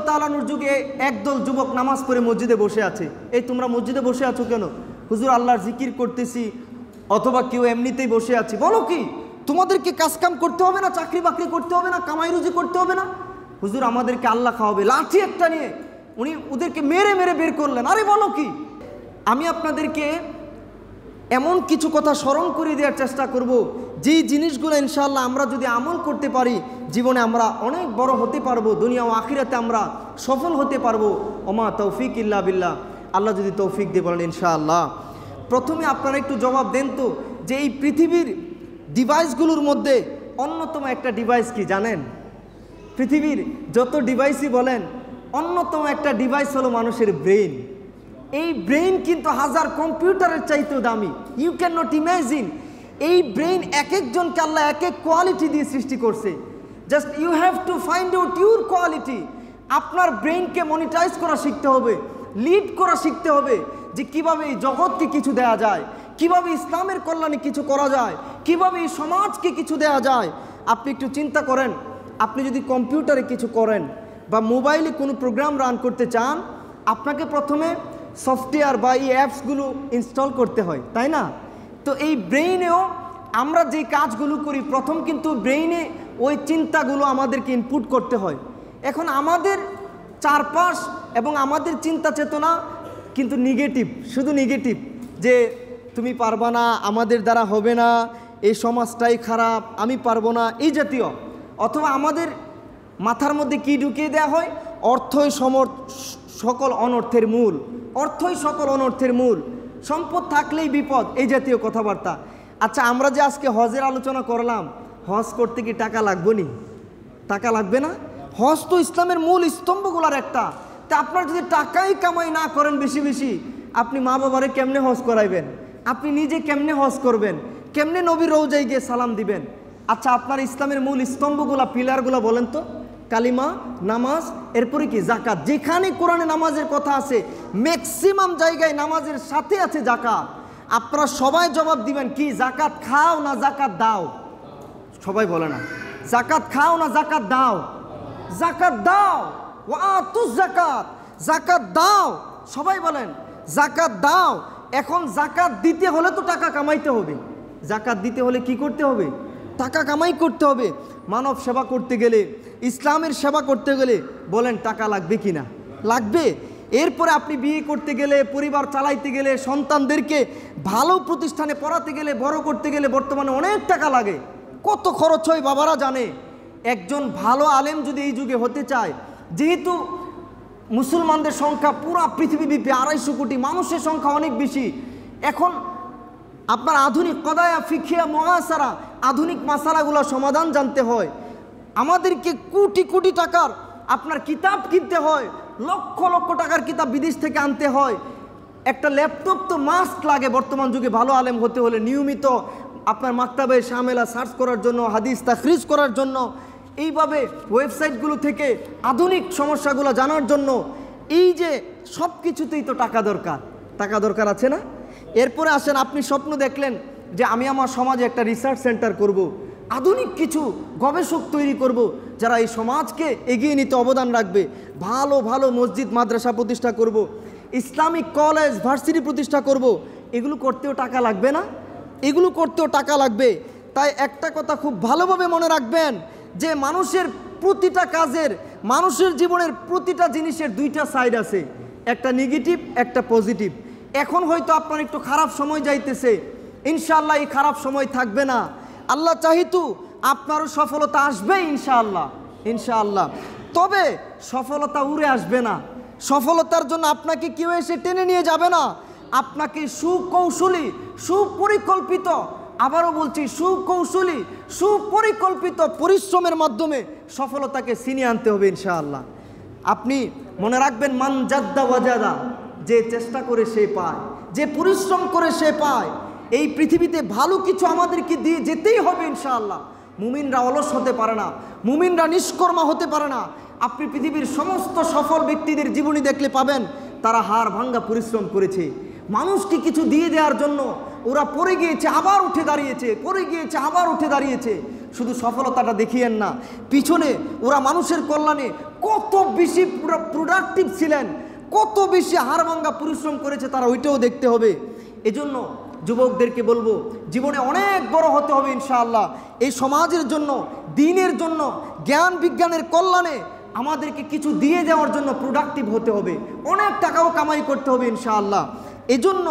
তাআলার যুগে একদল যুবক নামাজ পড়ে মসজিদে বসে আছে। এই তোমরা মসজিদে বসে আছো কেন? হুজুর আল্লাহর জিকির করতেছি, অথবা কেউ এমনিতেই বসে আছি। বলো কি তোমাদেরকে কাজকাম করতে হবে না, চাকরি বাকরি করতে হবে না, কামাই রুজি করতে হবে না? হুজুর আমাদেরকে আল্লাহ খাওয়াবে। লাঠি একটা নিয়ে উনি ওদেরকে মেরে মেরে বের করলেন। আরে বলো কি? আমি আপনাদেরকে এমন কিছু কথা স্মরণ করিয়ে দেওয়ার চেষ্টা করব, যেই জিনিসগুলো ইনশাআল্লাহ আমরা যদি আমল করতে পারি জীবনে আমরা অনেক বড় হতে পারবো, দুনিয়া ও আখিরাতে আমরা সফল হতে পারবো। ওমা তৌফিক ইল্লা বিল্লাহ, আল্লাহ যদি তৌফিক দিয়ে বলেন ইনশাআল্লাহ। প্রথমে আপনারা একটু জবাব দেন তো, যে এই পৃথিবীর ডিভাইসগুলোর মধ্যে অন্যতম একটা ডিভাইস কি জানেন? পৃথিবীর যত ডিভাইসই বলেন, অন্যতম একটা ডিভাইস হলো মানুষের ব্রেইন। এই ব্রেইন কিন্তু হাজার কম্পিউটারের চাইতেও দামি। You can not imagine. এই ব্রেইন এক একজনকে আল্লাহ এক এক কোয়ালিটি দিয়ে সৃষ্টি করছে। Just you have to find out your quality. আপনার ব্রেইনকে মনিটাইজ করা শিখতে হবে, লিড করা শিখতে হবে, যে কিভাবে এই জগৎকে কিছু দেয়া যায়, কিভাবে ইসলামের কল্যাণে কিছু করা যায়, কিভাবে এই সমাজকে কিছু দেয়া যায়। আপনি একটু চিন্তা করেন, আপনি যদি কম্পিউটারে কিছু করেন বা মোবাইলে কোনো প্রোগ্রাম রান করতে চান, আপনাকে প্রথমে সফটওয়্যার বা এই অ্যাপসগুলো ইনস্টল করতে হয়, তাই না? তো এই ব্রেইনেও আমরা যে কাজগুলো করি, প্রথম কিন্তু ব্রেইনে ওই চিন্তাগুলো আমাদেরকে ইনপুট করতে হয়। এখন আমাদের চারপাশ এবং আমাদের চিন্তা চেতনা কিন্তু নেগেটিভ, শুধু নেগেটিভ, যে তুমি পারবা না, আমাদের দ্বারা হবে না, এই সমাজটাই খারাপ, আমি পারবো না, এই জাতীয়। অথবা আমাদের মাথার মধ্যে কি ঢুকিয়ে দেওয়া হয়? অর্থই সকল অনর্থের মূল, অর্থই সকল অনর্থের মূল, সম্পদ থাকলেই বিপদ, এই জাতীয় কথাবার্তা। আচ্ছা, আমরা যে আজকে হজের আলোচনা করলাম, হজ করতে কি টাকা লাগবে নি? টাকা লাগবে না? হজ তো ইসলামের মূল স্তম্ভগুলার একটা। তা আপনার যদি টাকাই কামাই না করেন বেশি বেশি, আপনি মা বাবারে কেমনে হজ করাইবেন? আপনি নিজে কেমনে হজ করবেন? কেমনে নবীর রওজায় গিয়ে সালাম দিবেন? আচ্ছা, আপনার ইসলামের মূল স্তম্ভগুলা, পিলারগুলা বলেন তো। কালিমা, নামাজ, এরপরে কি জাকাত। যেখানে কোরআনে নামাজের কথা আছে, ম্যাক্সিমাম জায়গায় নামাজের সাথে আছে জাকাত। আপনারা সবাই জবাব দিবেন কি? জাকাত খাও না জাকাত দাও? সবাই বলে না। জাকাত খাও না জাকাত দাও? জাকাত দাও। ওয়াতুজ জাকাত, জাকাত দাও। সবাই বলেন জাকাত দাও। এখন জাকাত দিতে হলে তো টাকা কামাইতে হবে। জাকাত দিতে হলে কি করতে হবে? টাকা কামাই করতে হবে। মানব সেবা করতে গেলে, ইসলামের সেবা করতে গেলে বলেন টাকা লাগবে কি না? লাগবে। এরপরে আপনি বিয়ে করতে গেলে, পরিবার চালাইতে গেলে, সন্তানদেরকে ভালো প্রতিষ্ঠানে পড়াতে গেলে, বড় করতে গেলে বর্তমানে অনেক টাকা লাগে। কত খরচ হয় বাবারা জানে। একজন ভালো আলেম যদি এই যুগে হতে চায়, যেহেতু মুসলমানদের সংখ্যা পুরা পৃথিবীব্যাপী 250 কোটি, মানুষের সংখ্যা অনেক বেশি। এখন আপনার আধুনিক কদায়া, ফিকিয়া, মুআসারা, আধুনিক মাসালাগুলো সমাধান জানতে হয়। আমাদেরকে কোটি কোটি টাকার আপনার কিতাব কিনতে হয়, লক্ষ লক্ষ টাকার কিতাব বিদেশ থেকে আনতে হয়। একটা ল্যাপটপ তো মাস্ট লাগে বর্তমান যুগে ভালো আলেম হতে হলে। নিয়মিত আপনার মাকতাবে শামেলা সার্চ করার জন্য, হাদিস তাখরিজ করার জন্য, এইভাবে ওয়েবসাইটগুলো থেকে আধুনিক সমস্যাগুলো জানার জন্য। এই যে সব কিছুতেই তো টাকা দরকার, টাকা দরকার আছে না? এরপরে আসেন, আপনি স্বপ্ন দেখলেন যে আমি আমার সমাজে একটা রিসার্চ সেন্টার করব, আধুনিক কিছু গবেষক তৈরি করব যারা এই সমাজকে এগিয়ে নিতে অবদান রাখবে, ভালো ভালো মসজিদ মাদ্রাসা প্রতিষ্ঠা করব, ইসলামিক কলেজ ভার্সিটি প্রতিষ্ঠা করব। এগুলো করতেও টাকা লাগবে না? এগুলো করতেও টাকা লাগবে। তাই একটা কথা খুব ভালোভাবে মনে রাখবেন, যে মানুষের প্রতিটা কাজের, মানুষের জীবনের প্রতিটা জিনিসের দুইটা সাইড আছে, একটা নেগেটিভ, একটা পজিটিভ। এখন হয়তো আপনার একটু খারাপ সময় যাইতেছে, ইনশাআল্লাহ এই খারাপ সময় থাকবে না। আল্লাহ চাহিতু আপনারও সফলতা আসবে ইনশাআল্লাহ, ইনশাআল্লাহ। তবে সফলতা উড়ে আসবে না। সফলতার জন্য আপনাকে কেউ এসে টেনে নিয়ে যাবে না। আপনাকে সুকৌশলী, সুপরিকল্পিত, আবারও বলছি সুকৌশলী, সুপরিকল্পিত পরিশ্রমের মাধ্যমে সফলতাকে ছিনিয়ে আনতে হবে ইনশাআল্লাহ। আপনি মনে রাখবেন, মান জাদ্দা ওয়াজাদা, যে চেষ্টা করে সে পায়, যে পরিশ্রম করে সে পায়। এই পৃথিবীতে ভালো কিছু আমাদেরকে দিয়ে যেতেই হবে ইনশাআল্লাহ। মুমিনরা অলস হতে পারে না, মুমিনরা নিষ্কর্মা হতে পারে না। আপনি পৃথিবীর সমস্ত সফল ব্যক্তিদের জীবনী দেখলে পাবেন তারা হাড় ভাঙ্গা পরিশ্রম করেছে। মানুষকে কিছু দিয়ে দেওয়ার জন্য, ওরা পড়ে গিয়েছে আবার উঠে দাঁড়িয়েছে, পড়ে গিয়েছে আবার উঠে দাঁড়িয়েছে। শুধু সফলতাটা দেখিয়েন না, পিছনে ওরা মানুষের কল্যাণে কত বেশি প্রোডাক্টিভ ছিলেন, কত বেশি হাড়ভাঙ্গা পরিশ্রম করেছে তারা, ওইটাও দেখতে হবে। এজন্য যুবকদেরকে বলবো, জীবনে অনেক বড় হতে হবে ইনশাআল্লাহ। এই সমাজের জন্য, দ্বীনের জন্য, জ্ঞান বিজ্ঞানের কল্যাণে আমাদেরকে কিছু দিয়ে দেওয়ার জন্য প্রোডাক্টিভ হতে হবে, অনেক টাকাও কামাই করতে হবে ইনশাআল্লাহ। এজন্য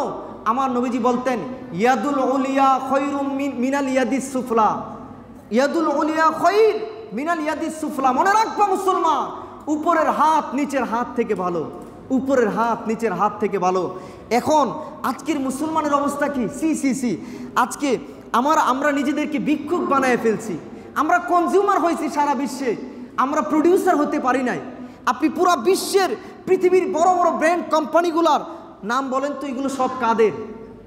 আমার নবীজি বলতেন, ইয়াদুল উলিয়া খৈরুম মিনাল ইয়াদিস সুফলা, ইয়াদুল উলিয়া খৈর মিনাল ইয়াদিস সুফলা। মনে রাখবা মুসলমান, উপরের হাত নিচের হাত থেকে ভালো, উপরের হাত নিচের হাত থেকে ভালো। এখন আজকের মুসলমানের অবস্থা কি? সি আজকে আমরা নিজেদেরকে ভিক্ষুক বানায় ফেলছি, আমরা কনজিউমার হয়েছি সারা বিশ্বে, আমরা প্রডিউসার হতে পারি নাই। আপনি পুরা বিশ্বের পৃথিবীর বড় বড় ব্র্যান্ড কোম্পানিগুলার নাম বলেন তো, এগুলো সব কাদের?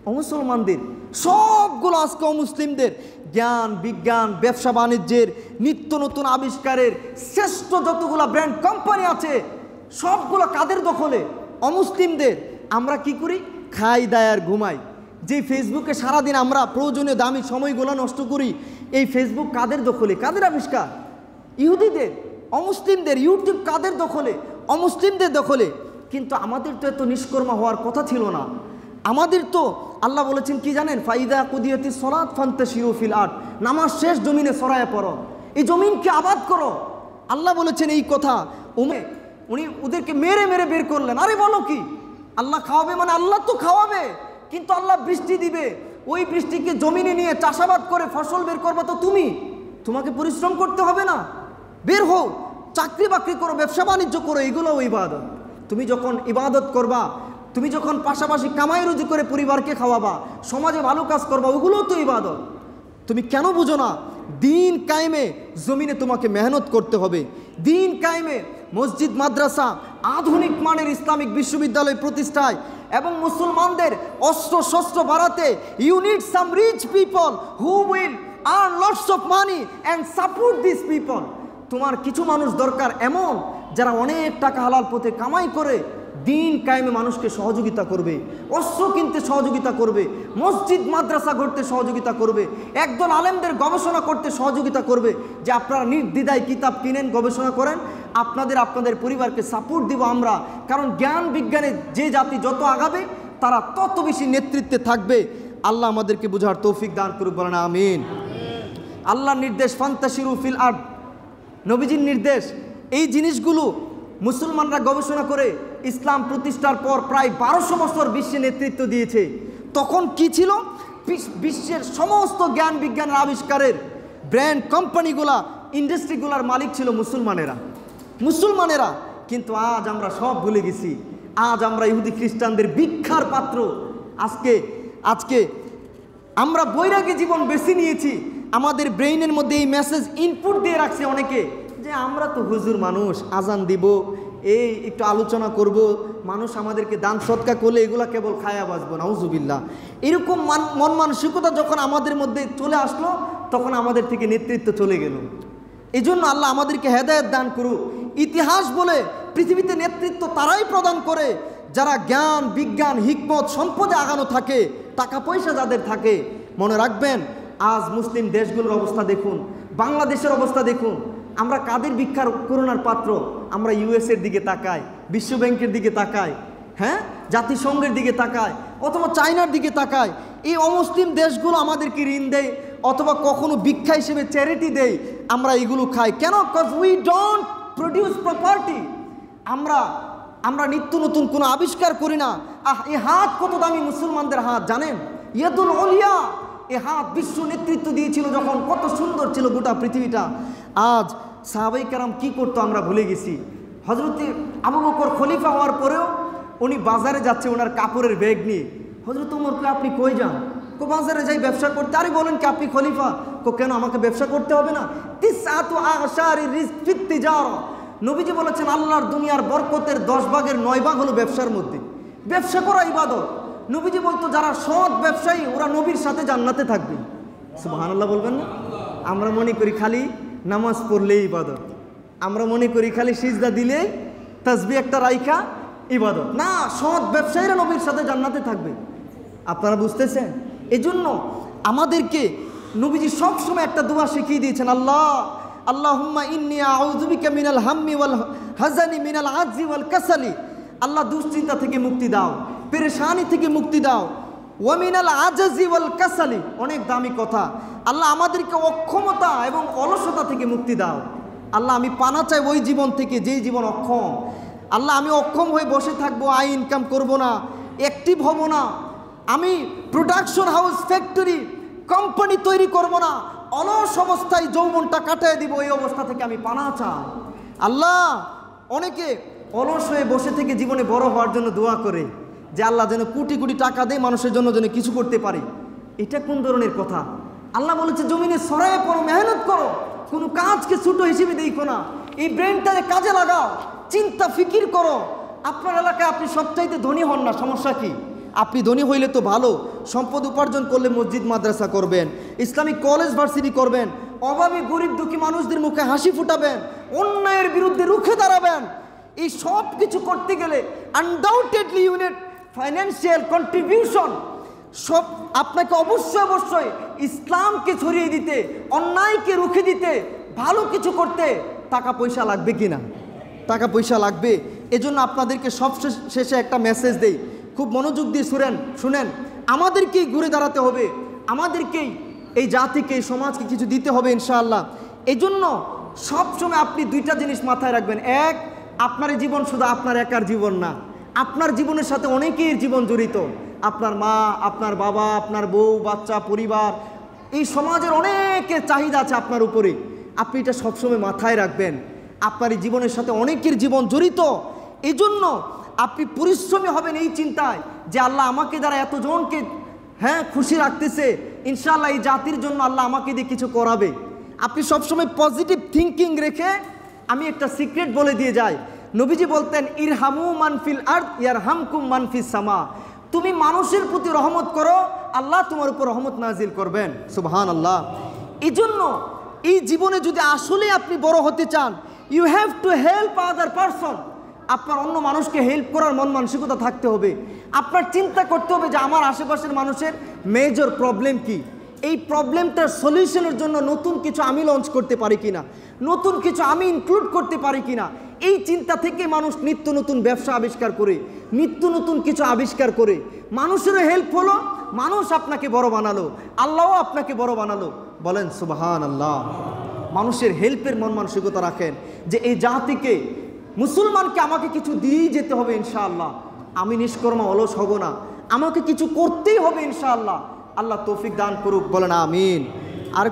অমুসলমানদের। সবগুলো আজকে অমুসলিমদের। জ্ঞান বিজ্ঞান, ব্যবসা বাণিজ্যের, নিত্য নতুন আবিষ্কারের শ্রেষ্ঠ যতগুলো ব্র্যান্ড কোম্পানি আছে সবগুলো কাদের দখলে? অমুসলিমদের। আমরা কি করি? খাই দায় আর ঘুমাই। যে ফেসবুকে সারাদিন আমরা প্রয়োজনীয় দামি সময়গুলো নষ্ট করি, এই ফেসবুক কাদের দখলে? কাদের আবিষ্কার? ইহুদিদের, অমুসলিমদের। ইউটিউব কাদের দখলে? অমুসলিমদের দখলে। কিন্তু আমাদের তো এত নিষ্কর্মা হওয়ার কথা ছিল না। আমাদের তো আল্লাহ বলেছেন কি জানেন? ফাইদা কুদিয়াতি সলাত ফান্তাশিরু ফিল আরদ, নামাজ শেষ জমিনে ছড়ায় পড়ো, এই জমিনকে আবাদ করো। আল্লাহ বলেছেন এই কথা। উনি ওদেরকে মেরে মেরে বের করলেন। আরে বলো কি? আল্লাহ খাওয়াবে মানে আল্লাহ তো খাওয়াবে, কিন্তু আল্লাহ বৃষ্টি দিবে। ওই বৃষ্টিকে জমিনে নিয়ে চাষাবাদ করে ফসল বের করবা তো তুমি, তোমাকে পরিশ্রম করতে হবে না? বের হও, চাকরি বাকরি করো, ব্যবসা বাণিজ্য করো, এগুলোও ইবাদত। তুমি যখন ইবাদত করবা, তুমি যখন পাশাপাশি কামাই রুজি করে পরিবারকে খাওয়াবা, সমাজে ভালো কাজ করবা, ওগুলোও তো ইবাদত। তুমি কেন বুঝো না? দিন কায়েমে জমিনে তোমাকে মেহনত করতে হবে। দিন কায়েমে মসজিদ মাদ্রাসা, আধুনিক মানের ইসলামিক বিশ্ববিদ্যালয় প্রতিষ্ঠায় এবং মুসলমানদের অস্ত্র শস্ত্র বাড়াতে you need some rich people who will earn lots of money and support this people. তোমার কিছু মানুষ দরকার এমন যারা অনেক টাকা হালাল পথে কামাই করে দিন কায়েমে মানুষকে সহযোগিতা করবে, অস্ত্র কিনতে সহযোগিতা করবে, মসজিদ মাদ্রাসা গড়তে সহযোগিতা করবে, একদল আলেমদের গবেষণা করতে সহযোগিতা করবে, যে আপনারা নির্দ্বিধায় কিতাব কিনেন, গবেষণা করেন, আপনাদের পরিবারকে সাপোর্ট দিব আমরা। কারণ জ্ঞান বিজ্ঞানে যে জাতি যত আগাবে তারা তত বেশি নেতৃত্বে থাকবে। আল্লাহ আমাদেরকে বোঝার তৌফিক দান করুক, বলেন আমিন। আল্লাহর নির্দেশ ফান্তাশিরু ফিল আরদ, নবীজির নির্দেশ। এই জিনিসগুলো মুসলমানরা গবেষণা করে ইসলাম প্রতিষ্ঠার পর প্রায় 1200 বছর বিশ্বে নেতৃত্ব দিয়েছে। তখন কি ছিল? বিশ্বের সমস্ত জ্ঞান বিজ্ঞানের আবিষ্কারের ব্র্যান্ড কোম্পানিগুলা, ইন্ডাস্ট্রিগুলার মালিক ছিল মুসলমানেরা। কিন্তু আজ আমরা সব ভুলে গেছি। আজ আমরা ইহুদি খ্রিস্টানদের ভিক্ষার পাত্র। আজকে আমরা বৈরাগী জীবন বেছে নিয়েছি। আমাদের ব্রেইনের মধ্যে এই মেসেজ ইনপুট দিয়ে রাখছে অনেকে, যে আমরা তো হুজুর মানুষ, আজান দিব, এই একটু আলোচনা করব, মানুষ আমাদেরকে দান সৎকা করলে এগুলা কেবল খায়া বাঁচবো, নাউজুবিল্লাহ। এরকম মন মানসিকতা যখন আমাদের মধ্যে চলে আসলো, তখন আমাদের থেকে নেতৃত্ব চলে গেল। এই জন্য আল্লাহ আমাদেরকে হেদায়েত দান করুক। ইতিহাস বলে পৃথিবীতে নেতৃত্ব তারাই প্রদান করে যারা জ্ঞান বিজ্ঞান হিকমত সম্পদে আগানো থাকে, টাকা পয়সা যাদের থাকে। মনে রাখবেন, আজ মুসলিম দেশগুলোর অবস্থা দেখুন, বাংলাদেশের অবস্থা দেখুন। আমরা কাদের ভিক্ষার করুণার পাত্র? আমরা ইউএসের দিকে তাকাই, বিশ্ব ব্যাংকের দিকে তাকাই, হ্যাঁ, জাতিসংঘের দিকে তাকাই, অথবা চায়নার দিকে তাকাই। এই অমুসলিম দেশগুলো আমাদেরকে ঋণ দেয় অথবা কখনো ভিক্ষা হিসেবে চ্যারিটি দেয়, আমরা এগুলো খাই কেন? Cause we don't produce property. আমরা নিত্য নতুন কোনো আবিষ্কার করি না। এই হাত কত দামি মুসলমানদের হাত জানেন? ইয়াদুল উলিয়া, এই হাত বিশ্ব নেতৃত্ব দিয়েছিল যখন, কত সুন্দর ছিল গোটা পৃথিবীটা। আজ সাহাবাই কেরাম কী করতো আমরা ভুলে গেছি। হজরতে আবু বকর খলিফা হওয়ার পরেও উনি বাজারে যাচ্ছে ওনার কাপড়ের ব্যাগ নিয়ে। হজরত ওমরকে আপনি কই যান? বাজারে যাই ব্যবসা করতে। আরে বলেন কি আপনি খলিফা? কেন আমাকে ব্যবসা করতে হবে না? নবীজি বলেছেন আল্লাহর দুনিয়ার বরকতের 10 ভাগের 9 ভাগ হলো ব্যবসার মধ্যে। ব্যবসা করা ইবাদত। নবীজি বলতো যারা সৎ ব্যবসায়ী ওরা নবীর সাথে জান্নাতে থাকবে। সুবহানাল্লাহ বলবেন না? আমরা মনে করি খালি নামাজ পড়লেই ইবাদত, আমরা মনে করি খালি সিজদা দিলেই তাসবিহ একটা রাইখা ইবাদত। না, সৎ ব্যবসায়ীরা নবীর সাথে জান্নাতে থাকবে। আপনারা বুঝতেছেন? এজন্য আমাদেরকে নবীজি সবসময় একটা দোয়া শিখিয়ে দিয়েছেন, আল্লাহুম্মা ইন্নী আউযু বিকা মিনাল হাম্মি ওয়াল হাযানি মিনাল আজজি ওয়াল কাসালি। আল্লাহ দুশ্চিন্তা থেকে মুক্তি দাও, পেরেশানি থেকে মুক্তি দাও, ওয়া মিনাল আজজি ওয়াল কাসালি, অনেক দামি কথা। আল্লাহ আমাদেরকে অক্ষমতা এবং অলসতা থেকে মুক্তি দাও। আল্লাহ আমি পানা চাই ওই জীবন থেকে যেই জীবন অক্ষম। আল্লাহ আমি অক্ষম হয়ে বসে থাকবো, আয় ইনকাম করব না, অ্যাক্টিভ হব না, আমি প্রোডাকশন হাউস ফ্যাক্টরি কোম্পানি তৈরি করব না, অলস অবস্থায় যৌবনটা কাটায় দিব, এই অবস্থা থেকে আমি পানা চাই। আল্লাহ অনেকে অলস হয়ে বসে থেকে জীবনে বড় হওয়ার জন্য দোয়া করে যে আল্লাহ যেন কোটি কোটি টাকা দেয় মানুষের জন্য যেন কিছু করতে পারি। এটা কোন ধরনের কথা? আল্লাহ বলেছে জমিনে সরায়ে পড়ো, মেহনত করো, কোনো কাজকে ছোট হিসেবে দেখো না, এই ব্রেনটাকে কাজে লাগাও, চিন্তা ফিকির করো। আপনার এলাকায় আপনি সবচাইতে ধনী হন না, সমস্যা কি? আপনি ধনী হইলে তো ভালো, সম্পদ উপার্জন করলে মসজিদ মাদ্রাসা করবেন, ইসলামিক কলেজ ভার্সিটি করবেন, অভাবী গরিব দুঃখী মানুষদের মুখে হাসি ফুটাবেন, অন্যায়ের বিরুদ্ধে রুখে দাঁড়াবেন। এই সব কিছু করতে গেলে আনডাউটেডলি ইউনিট ফাইন্যান্সিয়াল কন্ট্রিবিউশন সব আপনাকে অবশ্যই ইসলামকে ছড়িয়ে দিতে, অন্যায়কে রুখে দিতে, ভালো কিছু করতে টাকা পয়সা লাগবে কিনা? টাকা পয়সা লাগবে। এজন্য আপনাদেরকে সব শেষে একটা মেসেজ দেই, খুব মনোযোগ দিয়ে শুনেন। আমাদেরকেই ঘুরে দাঁড়াতে হবে, আমাদেরকেই এই জাতিকে, এই সমাজকে কিছু দিতে হবে ইনশাআল্লাহ। এজন্য সবসময় আপনি দুইটা জিনিস মাথায় রাখবেন। এক, আপনার জীবন শুধু আপনার একার জীবন না, আপনার জীবনের সাথে অনেকের জীবন জড়িত। আপনার মা, আপনার বাবা, আপনার বউ, বাচ্চা, পরিবার, এই সমাজের অনেকের চাহিদা আছে আপনার উপরে। আপনি এটা সবসময় মাথায় রাখবেন, আপনার এই জীবনের সাথে অনেকের জীবন জড়িত। এই জন্য আপনি পরিশ্রমী হবেন এই চিন্তায় যে আল্লাহ আমাকে দ্বারা এতজনকে খুশি রাখতেছে, ইনশাআল্লাহ এই জাতির জন্য আল্লাহ আমাকে দিয়ে কিছু করাবে। আপনি সবসময় পজিটিভ থিঙ্কিং রেখে, আমি একটা সিক্রেট বলে দিয়ে যাই, নবীজি বলতেন ইরহামু মানফিল আরদ ইয়ারহামকুম মানফিস সামা। তুমি মানুষের প্রতি রহমত করো, আল্লাহ তোমার উপর রহমত নাজিল করবেন। সুবহানাল্লাহ। এই জন্য এই জীবনে যদি আসলে আপনি বড় হতে চান, you have to help other person. আপনার অন্য মানুষকে হেল্প করার মন মানসিকতা থাকতে হবে। আপনার চিন্তা করতে হবে যে আমার আশেপাশের মানুষের মেজর প্রবলেম কি, এই প্রবলেমটার সলিউশনের জন্য নতুন কিছু আমি লঞ্চ করতে পারি কিনা, নতুন কিছু আমি ইনক্লুড করতে পারি কিনা। এই চিন্তা থেকে মানুষ নিত্য নতুন ব্যবসা আবিষ্কার করে, নিত্য নতুন কিছু আবিষ্কার করে। মানুষেরও হেল্প হলো, মানুষ আপনাকে বড় বানালো, আল্লাহও আপনাকে বড় বানালো। বলেন সুবহানাল্লাহ। মানুষের হেল্পের মন মানসিকতা রাখেন যে এই জাতিকে, মুসলমানকে আমাকে কিছু দিয়েই যেতে হবে ইনশাআল্লাহ। আমি নিষ্কর্মা অলস হব না, আমাকে কিছু করতেই হবে ইনশাআল্লাহ। আল্লাহ তৌফিক দান করুক, বলেন আমিন। আর